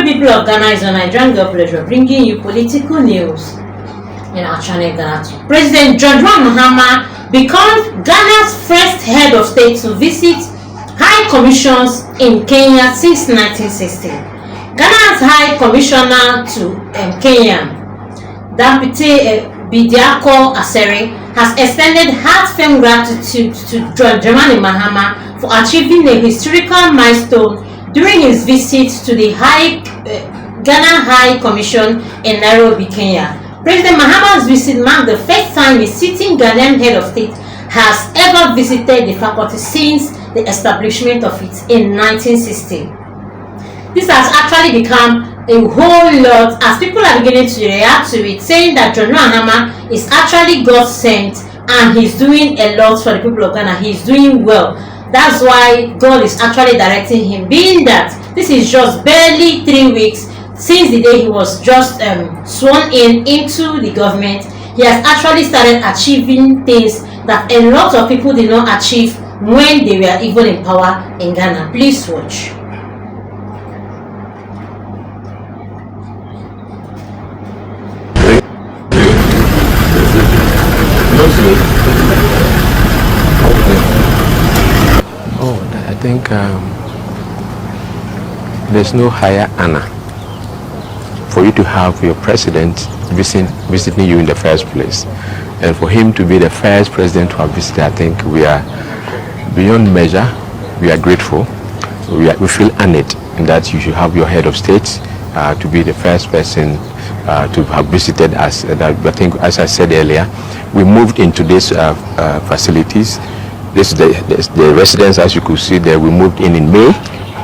people of Ghana, is a Nigerian girl pleasure bringing you political news in our channel Ghanatube. President John Mahama becomes Ghana's first head of state to visit high commissions in Kenya since 1960. Ghana's High Commissioner to Kenya, Deputy Bidiako Asere, has extended heartfelt gratitude to John Dramani Mahama for achieving a historical milestone during his visit to the Ghana High Commission in Nairobi, Kenya. President Mahama's visit marked the first time a sitting Ghanaian head of state has ever visited the faculty since the establishment of it in 1960. This has actually become a whole lot as people are beginning to react to it, saying that John Mahama is actually God sent and he's doing a lot for the people of Ghana. He's doing well. That's why God is actually directing him, being that this is just barely 3 weeks since the day he was just sworn into the government. He has actually started achieving things that a lot of people did not achieve when they were even in power in Ghana. Please watch. I think there's no higher honor for you to have your president visiting you in the first place, and for him to be the first president to have visited. I think we are beyond measure. We are grateful. We feel honored that you should have your head of state to be the first person to have visited us. I think, as I said earlier, we moved into these facilities. This is the residence, as you could see there. We moved in May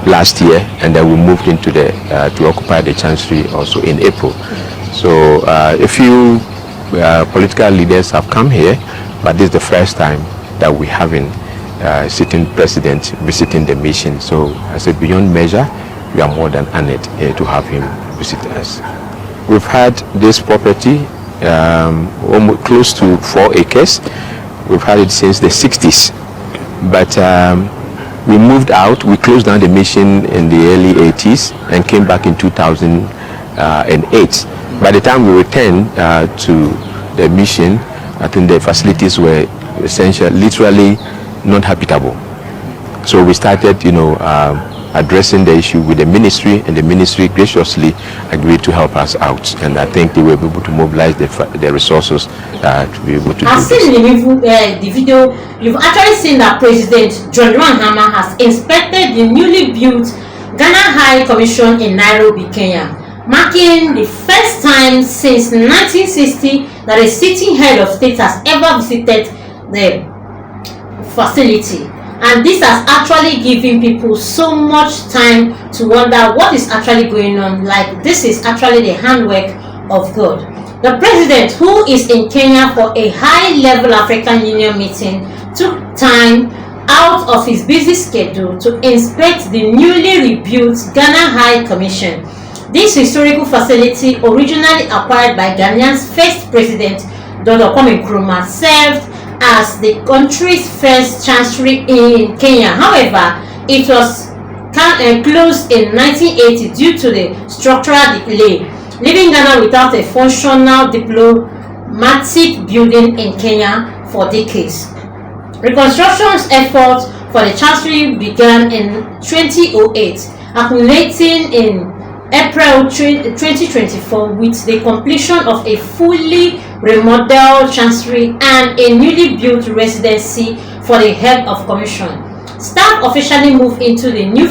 last year, and then we moved into to occupy the chancery also in April. So a few political leaders have come here, but this is the first time that we're having sitting president visiting the mission. So I said, beyond measure, we are more than honored to have him visit us. We've had this property almost close to 4 acres. We've had it since the 60s, but we moved out. We closed down the mission in the early 80s and came back in 2008. By the time we returned to the mission, I think the facilities were essentially, literally not habitable. So we started, addressing the issue with the ministry, and the ministry graciously agreed to help us out. And I think they were able to mobilize the resources to be able to. I've seen the video. You've actually seen that President John Mahama has inspected the newly built Ghana High Commission in Nairobi, Kenya, marking the first time since 1960 that a sitting head of state has ever visited the facility. And this has actually given people so much time to wonder what is actually going on. Like, this is actually the handwork of God. The president, who is in Kenya for a high-level African Union meeting, took time out of his busy schedule to inspect the newly rebuilt Ghana High Commission. This historical facility, originally acquired by Ghana's first president, Dr. Kwame Nkrumah, served as the country's first chancery in Kenya. However, it was closed in 1980 due to the structural delay, leaving Ghana without a functional diplomatic building in Kenya for decades. Reconstruction efforts for the chancery began in 2008, accumulating in April 2024 with the completion of a fully remodeled chancery and a newly built residency for the head of commission. Staff officially moved into the new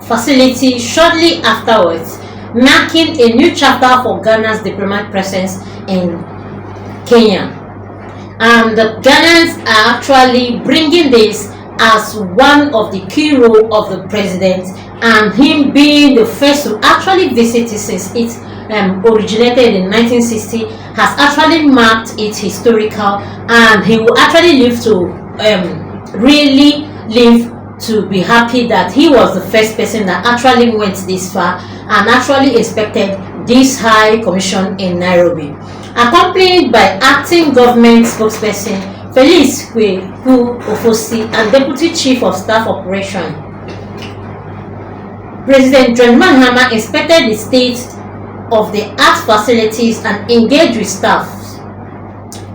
facility shortly afterwards, marking a new chapter for Ghana's diplomatic presence in Kenya. And the Ghanaians are actually bringing this as one of the key roles of the president, and him being the first to actually visit it since it originated in 1960 has actually marked it historical, and he will actually live to be happy that he was the first person that actually went this far and actually inspected this high commission in Nairobi, accompanied by acting government spokesperson Felix Kweku Ofosi and Deputy Chief of Staff Operation President John Mahama inspected the state of the art facilities and engaged with staff.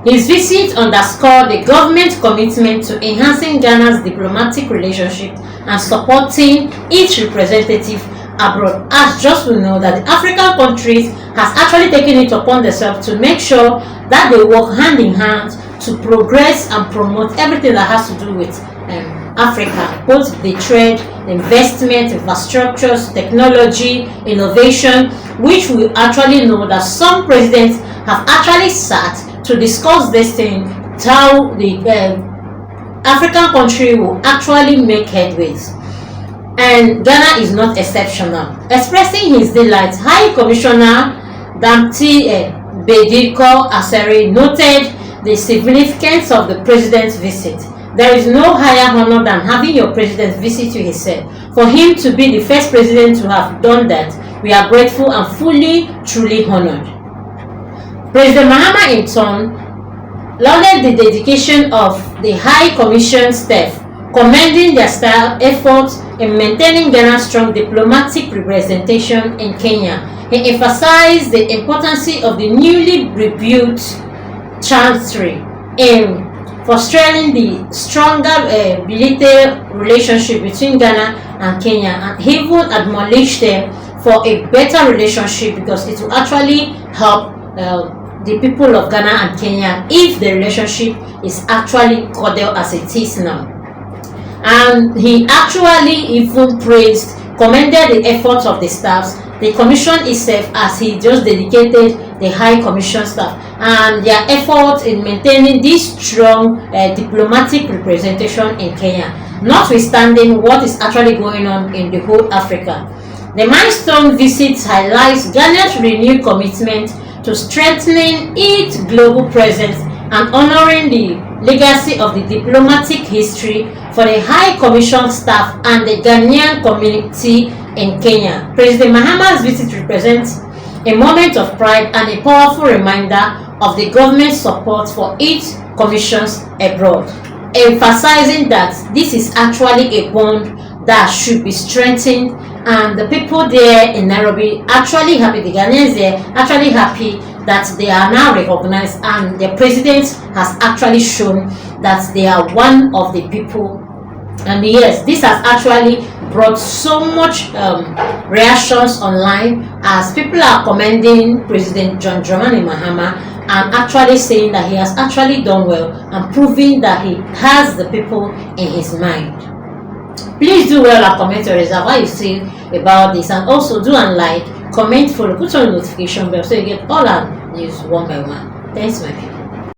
His visit underscored the government's commitment to enhancing Ghana's diplomatic relationship and supporting its representative abroad. As just we know that the African countries has actually taken it upon themselves to make sure that they work hand in hand to progress and promote everything that has to do with Africa, both the trade, the investment, infrastructures, technology, innovation, which we actually know that some presidents have actually sat to discuss this thing, how the African country will actually make headways. And Ghana is not exceptional. Expressing his delight, High Commissioner Damti Bediko Aseri noted the significance of the president's visit. There is no higher honor than having your president visit you, he said. For him to be the first president to have done that, we are grateful and truly honored. President Mahama in turn lauded the dedication of the High Commission staff, commending their staff efforts in maintaining Ghana's strong diplomatic representation in Kenya. He emphasized the importance of the newly rebuilt chancellery in fostering the stronger bilateral relationship between Ghana and Kenya, and even admonished them for a better relationship because it will actually help the people of Ghana and Kenya if the relationship is actually cordial as it is now. And he actually even commended the efforts of the staffs, the commission itself, as he just dedicated the High Commission staff and their efforts in maintaining this strong diplomatic representation in Kenya, notwithstanding what is actually going on in the whole Africa. The milestone visit highlights Ghana's renewed commitment to strengthening its global presence and honoring the legacy of the diplomatic history for the High Commission staff and the Ghanaian community in Kenya. President Mahama's visit represents a moment of pride and a powerful reminder of the government's support for its commissions abroad, emphasizing that this is actually a bond that should be strengthened, and the people there in Nairobi actually happy, the Ghanaians there actually happy that they are now recognized and the president has actually shown that they are one of the people. And yes, this has actually brought so much reactions online as people are commending President John Dramani Mahama and actually saying that he has actually done well and proving that he has the people in his mind. Please do well and comment your result what you see about this, and also do and like, comment, follow, put on the notification bell so you get all our news one by one. Thanks my people.